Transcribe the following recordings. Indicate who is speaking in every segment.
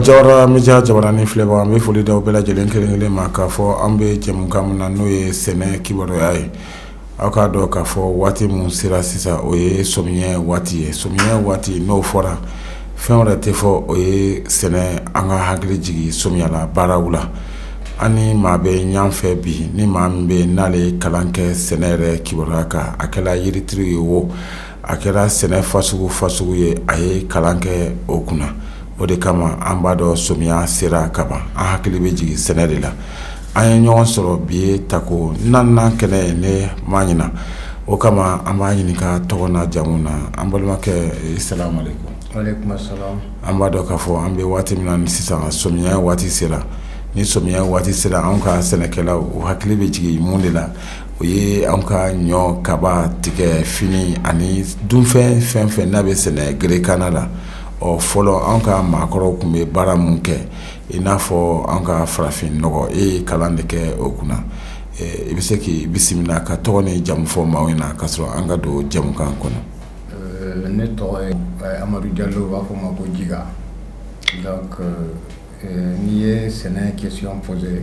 Speaker 1: Jawara Media Jabarani filɛbagaw an bɛ foli d'aw bɛɛ lajɛlen kelen-kelen ma k'a fɔ an bɛ jɛmukan min na n'o ye sɛnɛ kibaruya ye aw k'a dɔn k'a fɔ waati min sera sisan o ye samiyɛ waati ye samiyɛ waati n'o fɔra fɛn wɛrɛ tɛ fɔ o ye sɛnɛ an ka hakili jigin samiyɛla baaraw la ani maa bɛ ɲan fɛ bi ni maa min bɛ n'ale ye kalan kɛ sɛnɛ yɛrɛ kibaruya kan a kɛra yiritiri ye o a kɛra sɛnɛ fasugu ye a ye kalan kɛ o kunna o de kama an b'a dɔn samiya sera kaban an hakili bɛ jigin sɛnɛ de la an ye ɲɔgɔn sɔrɔ bi ye tako naaninan kɛnɛ ye ne m'a ɲina o kama an b'a ɲininka tɔgɔ na jamu na an balimakɛ salamu aleykum.
Speaker 2: Aleykum assalam.
Speaker 1: An b'a dɔn k'a fɔ an bɛ waati min na ni sisan samiya waati sera ni samiya waati sera anw ka sɛnɛkɛlaw o hakili bɛ jigin mun de la o ye anw ka ɲɔ kaba tigɛ fini ani dunfɛn fɛn fɛn n'a bɛ sɛnɛ gerekana la fɔlɔ anw ka maakɔrɔw tun bɛ baara mun kɛ i n'a fɔ anw ka farafin nɔgɔ e ye kalan de kɛ o kunna i bɛ se k'i bisimila ka tɔgɔ ni jamu fɔ maaw ɲɛna ka sɔrɔ an ka don jamukan kɔnɔ.
Speaker 2: Ne tɔgɔ ye Amadu Jalo u b'a fɔ ma ko Jiga donc n'i ye sɛnɛ question posé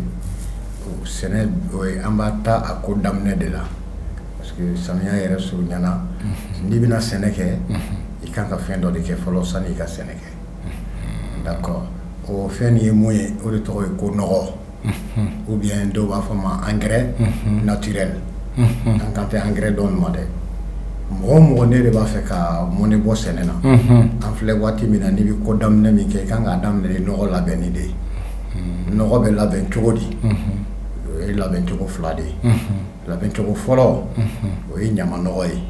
Speaker 2: sɛnɛ an b'a ta a ko daminɛ de la parce que samiya yɛrɛ surunyana n'i bɛna sɛnɛ kɛ i kan ka fɛn dɔ de kɛ fɔlɔ sani i ka sɛnɛ kɛ d'accord o fɛn ye mun ye o de tɔgɔ ye ko nɔgɔ ou bien dɔw b'a fɔ ma engrais naturel an kan tɛ engrais dɔn ma dɛ mɔgɔ ne de b'a fɛ ka mun de bɔ sɛnɛ na an filɛ waati min na n'i bɛ ko daminɛ min kɛ i kan k'a daminɛ nɔgɔ labɛnni de ye nɔgɔ bɛ labɛn cogo di o ye labɛn cogo fila de ye labɛn cogo fɔlɔ o ye ɲama nɔgɔ ye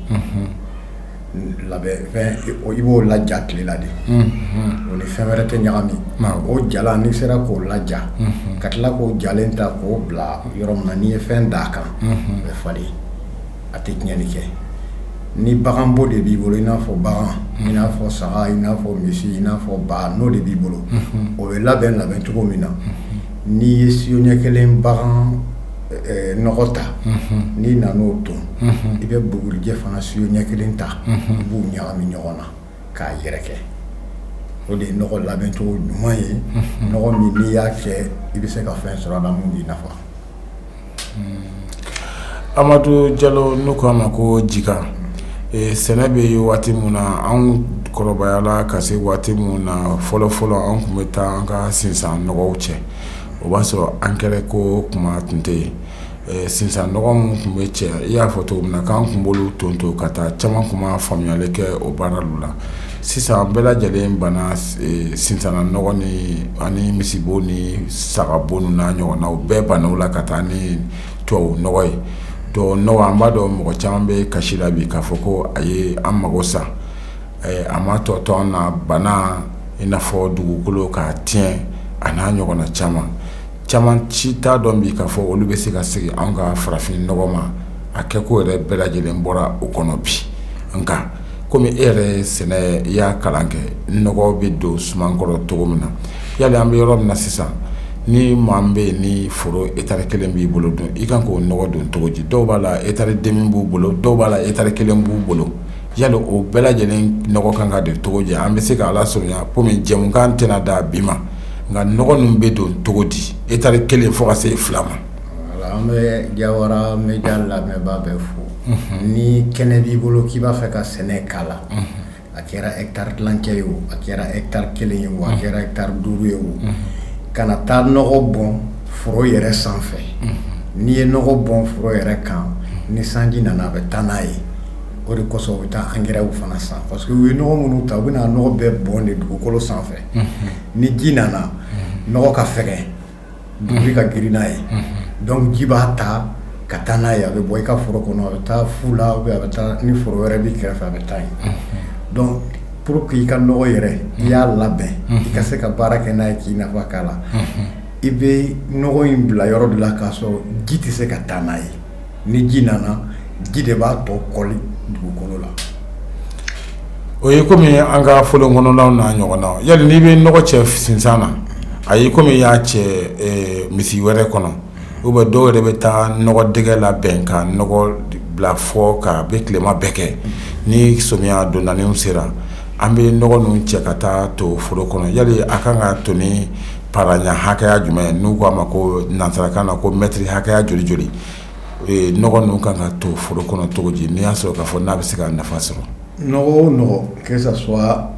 Speaker 2: labɛn fɛn i b'o laja tile la de o ni fɛn wɛrɛ tɛ ɲagami o jala n'i sera k'o laja ka tila k'o jalen ta k'o bila yɔrɔ min na n'i ye fɛn d'a kan o bɛ falen a tɛ tiɲɛni kɛ ni baganbo de b'i bolo i n'a fɔ bagan i n'a fɔ saga i n'a fɔ misi i n'a fɔ ba n'o de b'i bolo o bɛ labɛn cogo min na n'i ye siyo ɲɛ kelen bagan nɔgɔ ta n'i nan'o ton i bɛ bugurijɛ fana siyo ɲɛ kelen ta i b'u ɲagami ɲɔgɔn na k'a yɛrɛkɛ o de ye nɔgɔ labɛn cogo ɲuman ye nɔgɔ min n'i y'a kɛ i bɛ se ka fɛn sɔrɔ a la mun b'i nafa.
Speaker 1: Amadu Jalo n'u k'a ma ko Jiga sɛnɛ bɛ ye waati min na anw kɔrɔbayala ka se waati min na fɔlɔ anw tun bɛ taa an ka sinsan nɔgɔw cɛ o b'a sɔrɔ angɛrɛ ko kuma tun tɛ yen sinsan nɔgɔ min tun bɛ cɛ i y'a fɔ cogo min na k'an tun b'olu tonto ka taa caman tun ma faamuyali kɛ o baaraw la sisan bɛɛ lajɛlen banna sinsana nɔgɔ ani misibo ni sagabo n'a ɲɔgɔnnaw bɛɛ banna o la ka taa ni tubabu nɔgɔ ye tubabu nɔgɔ an b'a dɔn mɔgɔ caman bɛ kasi la bi k'a fɔ ko a ye an mago sa a ma tɔ an na bana i n'a fɔ dugukolo k'a tiɲɛ a n'a ɲɔgɔnna caman ci t'a dɔn bi k'a fɔ olu bɛ se ka segin an ka farafin nɔgɔ ma a kɛko yɛrɛ bɛɛ lajɛlen bɔra o kɔnɔ bi nka komi e yɛrɛ ye sɛnɛ i y'a kalan kɛ nɔgɔ bɛ don suman kɔrɔ cogo min na yali an bɛ yɔrɔ min na sisan ni maa min bɛ yen ni foro etari kelen b'i bolo dun i kan k'o nɔgɔ don cogo di dɔw b'a la etari demi b'u bolo dɔw b'a la etari kelen b'u bolo yali o bɛɛ lajɛlen nɔgɔ kan ka don cogo di an bɛ se k'a lasurunya komi jɛmukan tɛna da bi ma nka nɔgɔ ninnu bɛ don cogo di etari kelen fo ka se 2 ma.
Speaker 2: An bɛ Jawara Media lamɛnbaa bɛɛ fo ni kɛnɛ b'i bolo k'i b'a fɛ ka sɛnɛ k'a la a kɛra hectare tilancɛ ye o a kɛra hectare 1 ye o a kɛra hectare 5 ye o kana taa nɔgɔ bɔn foro yɛrɛ sanfɛ n'i ye nɔgɔ bɔn foro yɛrɛ kan ni sanji nana a bɛ taa n'a ye o de kosɔn u bɛ taa angɛrɛw fana san parce que u ye nɔgɔ minnu ta u bɛna nɔgɔ bɛɛ bɔn de dugukolo sanfɛ ni ji nana nɔgɔ ka fɛgɛn dugukolo ka girin n'a ye donc ji b'a ta ka taa n'a ye a bɛ bɔ i ka foro kɔnɔ a bɛ taa fu la ou bien a bɛ taa ni foro wɛrɛ b'i kɛrɛfɛ a bɛ taa yen donc pour que i ka nɔgɔ yɛrɛ i y'a labɛn i ka se ka baara kɛ n'a ye k'i nafa k'a la i bɛ nɔgɔ in bila yɔrɔ de la k'a sɔrɔ ji tɛ se ka taa n'a ye ni ji nana ji de b'a tɔ kɔli dugukolo la.
Speaker 1: o ye komi an ka fɔlɔ kɔnɔnaw n'a ɲɔgɔnnaw yali n'i bɛ nɔgɔ cɛ sinsan na ayi komi i y'a cɛ misi wɛrɛ kɔnɔ ou bien dɔw yɛrɛ bɛ taa nɔgɔ dɛgɛ labɛn ka nɔgɔ bila fɔ ka bɛ tilema bɛɛ kɛ ni samiya donnaninw sera an bɛ nɔgɔ ninnu cɛ ka taa to foro kɔnɔ yali a kan ka to ni paranya hakɛya jumɛn n'u ko a ma ko nansarakan na ko mètre hakɛya joli nɔgɔ ninnu kan ka to foro kɔnɔ cogo di n'i y'a sɔrɔ k'a fɔ n'a bɛ se ka nafa sɔrɔ.
Speaker 2: Nɔgɔ o nɔgɔ que ça soit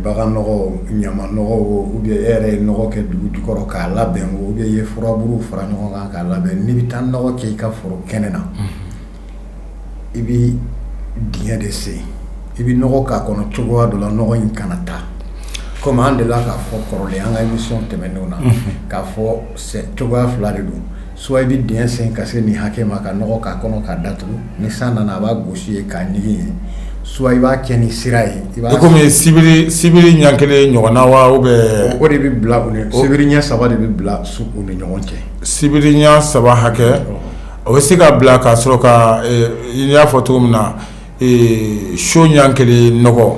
Speaker 2: bagan nɔgɔ ɲama nɔgɔ ou bien e yɛrɛ ye nɔgɔ kɛ dugu jukɔrɔ k'a labɛn ou bien i ye furaburu fara ɲɔgɔn kan k'a labɛn n'i bɛ taa nɔgɔ kɛ i ka foro kɛnɛ na i bɛ dingɛ de sen i bɛ nɔgɔ k'a kɔnɔ cogoya dɔ la nɔgɔ in kana taa comme an delila k'a fɔ kɔrɔlen an ka émission tɛmɛnenw na k'a fɔ cogoya fila de don soit i bɛ dingɛ sen ka se nin hakɛ ma ka nɔgɔ k'a kɔnɔ k'a datugu ni san nana a b'a gosi ye k'a ɲigin ye soit i b'a kɛ ni sira ye i
Speaker 1: komi sibiri ɲɛ kelen ɲɔgɔnna wa ou bien
Speaker 2: o de bɛ bila u ni sibiri ɲɛ 3 de bɛ bila u ni ɲɔgɔn cɛ
Speaker 1: sibiri ɲɛ 3 hakɛ o bɛ se ka bila k'a sɔrɔ ka i y'a fɔ cogo min na so ɲɛ kelen nɔgɔ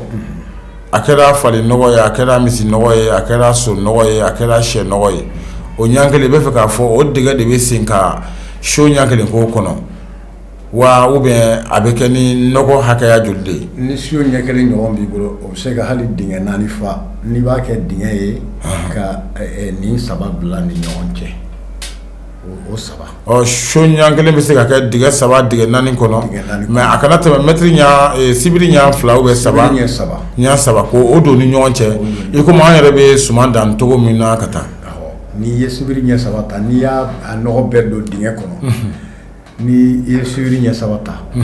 Speaker 1: a kɛra fali nɔgɔ ye a kɛra misi nɔgɔ ye a kɛra so nɔgɔ ye a kɛra sɛ nɔgɔ ye o ɲɛ kelen i bɛ fɛ k'a fɔ o dingɛ de bɛ sen ka so ɲɛ kelen k'o kɔnɔ wa ou bien a bɛ kɛ ni nɔgɔ hakɛya joli de ye
Speaker 2: ni so ɲɛ kelen ɲɔgɔn b'i bolo o bɛ se ka hali dingɛ 4 fa n'i b'a kɛ dingɛ ye ka nin 3 bila ni ɲɔgɔn cɛ o 3
Speaker 1: so ɲɛ kelen bɛ se ka kɛ dingɛ 3 dingɛ 4 kɔnɔ mais a kana tɛmɛ mètre ɲɛ sibiri ɲɛ 2 ou bien 3 ɲɛ 3 ko o don ni ɲɔgɔn cɛ i komi an yɛrɛ bɛ suman dan cogo min na ka taa
Speaker 2: n'i ye sibiri ɲɛ 3 ta n'i y'a nɔgɔ bɛɛ don dingɛ kɔnɔ ni i ye sibiri ɲɛ 3 ta i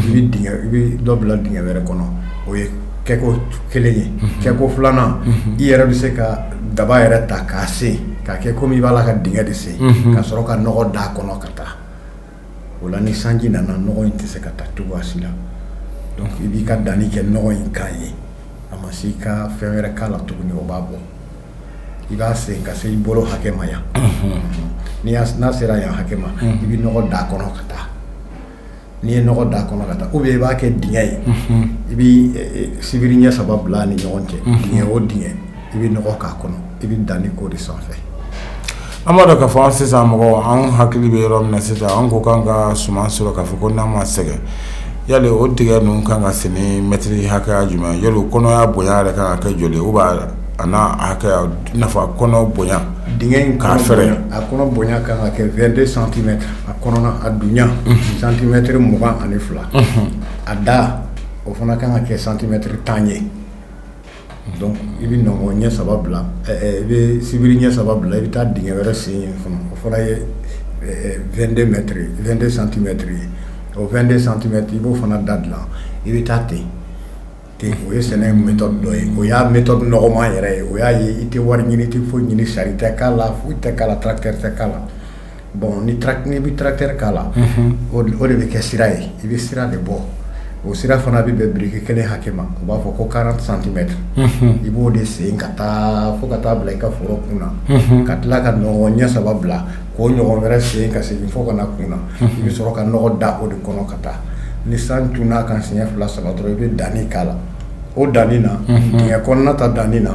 Speaker 2: bɛ dɔ bila dingɛ wɛrɛ kɔnɔ o ye kɛko kelen ye kɛko filanan i yɛrɛ bɛ se ka daba yɛrɛ ta k'a sen k'a kɛ komi i b'a la ka dingɛ de sen ka sɔrɔ ka nɔgɔ d'a kɔnɔ ka taa o la ni sanji nana nɔgɔ in tɛ se ka taa cogoya si la donc i b'i ka danni kɛ nɔgɔ in kan ye a ma se i ka fɛn wɛrɛ k'a la tuguni o b'a bɔ i b'a sen ka se i bolo hakɛ ma yan n'a sera yan hakɛ ma i bɛ nɔgɔ d'a kɔnɔ ka taa n'i ye nɔgɔ d'a kɔnɔ ka taa ou bien i b'a kɛ dingɛ ye i bɛ sibiri ɲɛ 3 bila ni ɲɔgɔn cɛ dingɛ o dingɛ i bɛ nɔgɔ k'a kɔnɔ i bɛ danni k'o de sanfɛ
Speaker 1: an b'a dɔn k'a fɔ sisan mɔgɔw an hakili bɛ yɔrɔ min na sisan an ko k'an ka suman sɔrɔ k'a fɔ ko n'an ma sɛgɛn yali o dingɛ ninnu kan ka se ni mètre hakɛya jumɛn yali o kɔnɔya bonya yɛrɛ kan ka kɛ joli ou bien a n'a hakɛya nafa kɔnɔ bonya
Speaker 2: dingɛ in k'a fɛrɛ a kɔnɔ bonya kan ka kɛ 22 cm a kɔnɔna a dunya centimètre 22 a da o fana kan ka kɛ centimètre 10 ye donc i bɛ nɔgɔ ɲɛ 3 bila i bɛ sibiri ɲɛ 3 bila i bɛ taa dingɛ wɛrɛ sen yen fana o fana ye 22 mètres 22 centimètres ye o 22 centimètres i b'o fana da dilan i bɛ taa ten o ye sɛnɛ méthode dɔ ye o y'a méthode nɔgɔman yɛrɛ ye o y'a ye i tɛ wari ɲini i tɛ foyi ɲini sari tɛ k'a la foyi tɛ k'a la tracteur tɛ k'a la bon n'i bɛ tracteur k'a la o de bɛ kɛ sira ye i bɛ sira de bɔ o sira fana bɛ bɛn biriki kelen hakɛ ma u b'a fɔ ko 40 centimètres i b'o de sen ka taa fo ka taa bila i ka foro kun na ka tila ka nɔgɔ ɲɛ 3 bila k'o ɲɔgɔn wɛrɛ sen ka segin fo ka na kun na i bɛ sɔrɔ ka nɔgɔ da o de kɔnɔ ka taa ni san tunna kan siɲɛ 2 3 dɔrɔn i bɛ danni k'a la o danni na dingɛ kɔnɔna ta danni na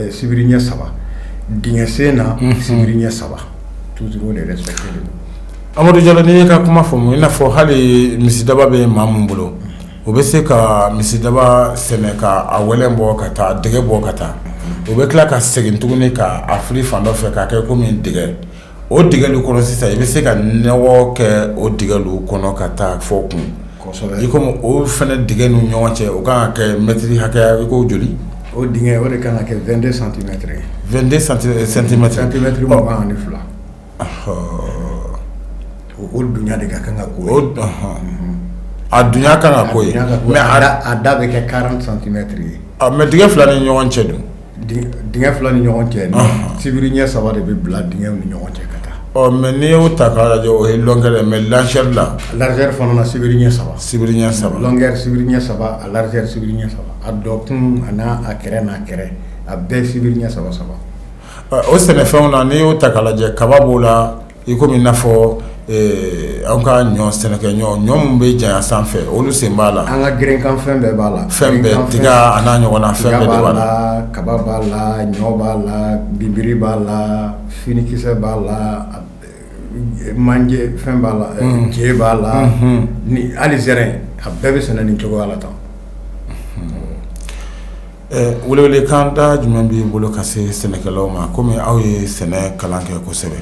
Speaker 2: sibiri ɲɛ 3 dingɛ sen na sibiri ɲɛ 3 toujours o de respecté de don.
Speaker 1: Amadou Diallo n'i ye ka kuma faamu i n'a fɔ hali misidaba bɛ maa min bolo o bɛ se ka misidaba sɛnɛ ka a wɛlɛn bɔ ka taa dɛgɛ bɔ ka taa o bɛ tila ka segin tuguni ka a fili fan dɔ fɛ k'a kɛ komi dɛgɛ o dɛgɛlu kɔnɔ sisan i bɛ se ka nɔgɔ kɛ o dɛgɛlu kɔnɔ ka taa fɔ kun i komi o fana dɛgɛ ni ɲɔgɔn cɛ o kan ka kɛ mètre hakɛya i ko joli
Speaker 2: o dingɛ o de kan ka kɛ 22 centimètres ye
Speaker 1: 22 centimètres
Speaker 2: centimètre 22 o dunya de ka kan ka ko ye
Speaker 1: a dunya kan ka ko ye
Speaker 2: mais a da bɛ kɛ 40 centimètres ye
Speaker 1: mais dingɛ fila ni ɲɔgɔn cɛ dun
Speaker 2: dingɛ fila ni ɲɔgɔn cɛ sibiri ɲɛ 3 de bɛ bila dingɛw ni ɲɔgɔn cɛ ka taa
Speaker 1: mais n'i y'o ta k'a lajɛ o ye longueur mais largeur la
Speaker 2: largeur fana na sibiri ɲɛ 3
Speaker 1: sibiri ɲɛ 3
Speaker 2: longueur sibiri ɲɛ 3 a largeur sibiri ɲɛ 3 a dɔkun a n'a kɛrɛ a bɛɛ sibiri ɲɛ 3
Speaker 1: o sɛnɛfɛnw na n'i y'o ta k'a lajɛ kaba b'o la i komi i n'a fɔ an ka ɲɔ sɛnɛkɛ ɲɔ min bɛ janya sanfɛ olu sen b'a la
Speaker 2: an ka gerenkan fɛn bɛɛ b'a la
Speaker 1: fɛn bɛɛ tiga a n'a ɲɔgɔnna fɛn bɛɛ de b'a la
Speaker 2: kaba b'a la ɲɔ b'a la bibiri b'a la finikisɛ b'a la manje fɛn b'a la je b'a la ni hali zɛrɛn a bɛɛ bɛ sɛnɛ nin cogoya la tan
Speaker 1: welewele kan da jumɛn b'i bolo ka se sɛnɛkɛlaw ma komi aw ye sɛnɛ kalan kɛ kosɛbɛ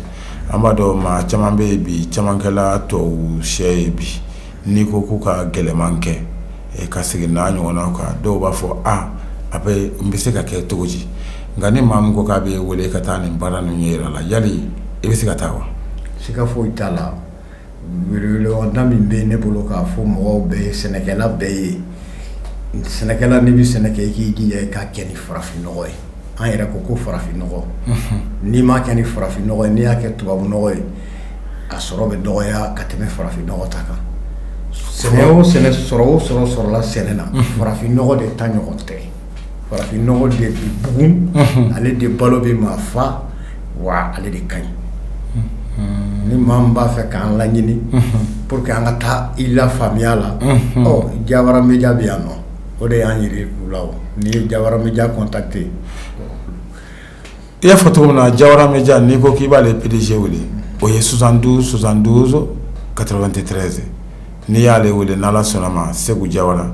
Speaker 1: an b'a dɔn maa caman bɛ yen bi camankɛla tubabu sɛ ye bi n'i ko k'u ka gɛlɛman kɛ ka segin n'a ɲɔgɔnnaw kan dɔw b'a fɔ a bɛ n bɛ se ka kɛ cogo di nka ni maa min ko k'a bɛ wele ka taa nin baara ninnu ɲɛ yira la yali i bɛ se ka taa wa.
Speaker 2: siga foyi t'a la weleweleda min bɛ ne bolo k'a fɔ mɔgɔw bɛɛ sɛnɛkɛla bɛɛ ye sɛnɛkɛla n'i bɛ sɛnɛ kɛ i k'i jija i k'a kɛ ni farafinnɔgɔ ye an yɛrɛ ko farafinnɔgɔ n'i m'a kɛ ni farafinnɔgɔ ye n'i y'a kɛ tubabunɔgɔ ye a sɔrɔ bɛ dɔgɔya ka tɛmɛ farafinnɔgɔ ta kan sɛnɛ o sɛnɛ sɔrɔla sɛnɛ na farafinnɔgɔ de ta ɲɔgɔn tɛ farafinnɔgɔ de bi bugun ale de balo bɛ maa fa wa ale de ka ɲi ni maa min b'a fɛ k'an laɲini pour que an ka taa i la faamuya la Jawara Media bɛ yan nɔ o de y'an yiri u la n'i ye Jawara Media contacté
Speaker 1: i y'a fɔ cogo min na Jawara Media n'i ko k'i b'ale PDG wele o ye 72 72 93 n'i y'ale wele n'Ala sɔnna ma Segu Jawara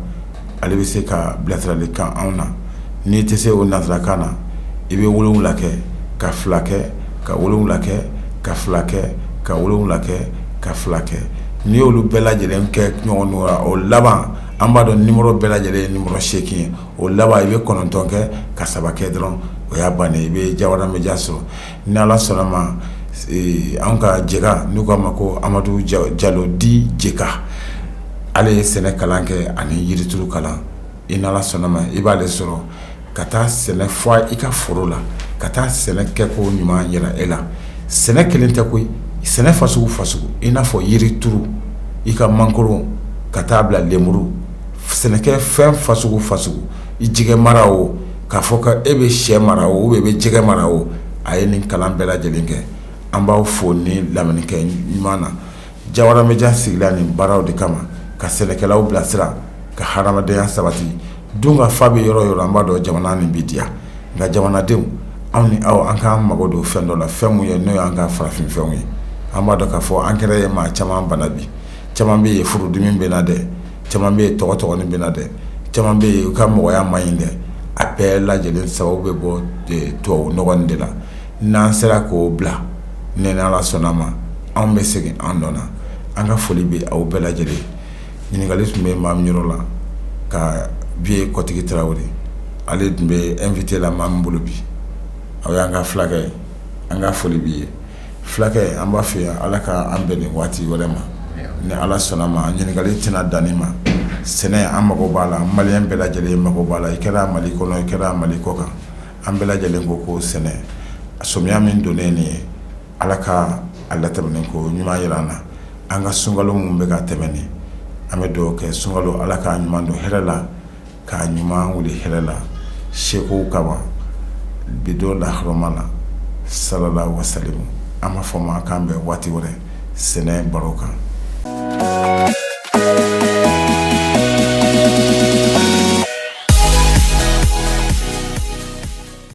Speaker 1: ale bɛ se ka bilasiralikan anw na n'i tɛ se o nanzarakan na i bɛ 7 kɛ ka 2 kɛ ka 7 kɛ ka 2 kɛ ka 7 kɛ ka 2 kɛ n'i y'olu bɛɛ lajɛlen kɛ ɲɔgɔn la o laban an b'a dɔn numéro bɛɛ lajɛlen ye numéro 8 ye o laban i bɛ 9 kɛ ka 3 kɛ dɔrɔn o y'a bannen i bɛ Jawara Media sɔrɔ ni Ala sɔnna ma an ka jɛka n'u k'a ma ko Amadu Jalo di jɛka ale ye sɛnɛ kalan kɛ ani yirituru kalan i n'Ala sɔnna ma i b'ale sɔrɔ ka taa sɛnɛ fɔ i ka foro la ka taa sɛnɛ kɛko ɲuman yira e la sɛnɛ kelen tɛ koyi sɛnɛ fasugu i n'a fɔ yirituru i ka mangoro ka taa bila lemuru sɛnɛkɛ fɛn fasugu i jɛgɛ mara o k'a fɔ ka e bɛ sɛ mara o ou bien i bɛ jɛgɛ mara o a ye nin kalan bɛɛ lajɛlen kɛ an b'aw fo ni lamɛnnikɛ ɲuman na Jawara Media sigila nin baaraw de kama ka sɛnɛkɛlaw bilasira ka hadamadenya sabati dun ka fa bɛ yɔrɔ o yɔrɔ an b'a dɔn jamana nin bɛ diya nka jamanadenw anw ni aw an k'an mago don fɛn dɔ la fɛn mun ye n'o y'an ka farafinfɛnw ye an b'a dɔn k'a fɔ an kɛra ye maa caman bana bi caman bɛ yen furudimi bɛ na dɛ caman bɛ yen tɔgɔtɔgɔni bɛ na dɛ caman bɛ yen u ka mɔgɔya man ɲi dɛ a bɛɛ lajɛlen sababu bɛ bɔ tubabu nɔgɔ nin de la n'an sera k'o bila ni Ala sɔnna ma anw bɛ segin an nɔ na an ka foli bɛ aw bɛɛ lajɛlen ɲininkali tun bɛ maa min yɔrɔ la ka Biye Kɔtigi Tarawele ale tun bɛ invité la maa min bolo bi aw y'an ka fulakɛ ye an ka foli b'i ye fulakɛ an b'a fɛ yan Ala ka an bɛn nin waati wɛrɛ ma ni Ala sɔnna ma ɲininkali tɛna dan nin ma sɛnɛ an mago b'a la maliyɛn bɛɛ lajɛlen mago b'a la i kɛra Mali kɔnɔ i kɛra Mali kɔ kan an bɛɛ lajɛlen ko sɛnɛ sɔmiya min donnen nin ye Ala ka a latɛmɛnen ko ɲuman yira an na an ka sunkalo mun bɛ ka tɛmɛ nin an bɛ dugawu kɛ sunkalo Ala k'a ɲuman don hɛrɛ la k'a ɲuman wuli hɛrɛ la sekow kama bi don lahɔrɔma la sallallahu alaihi wa sallam an b'a fɔ ma k'an bɛn waati wɛrɛ sɛnɛ baro kan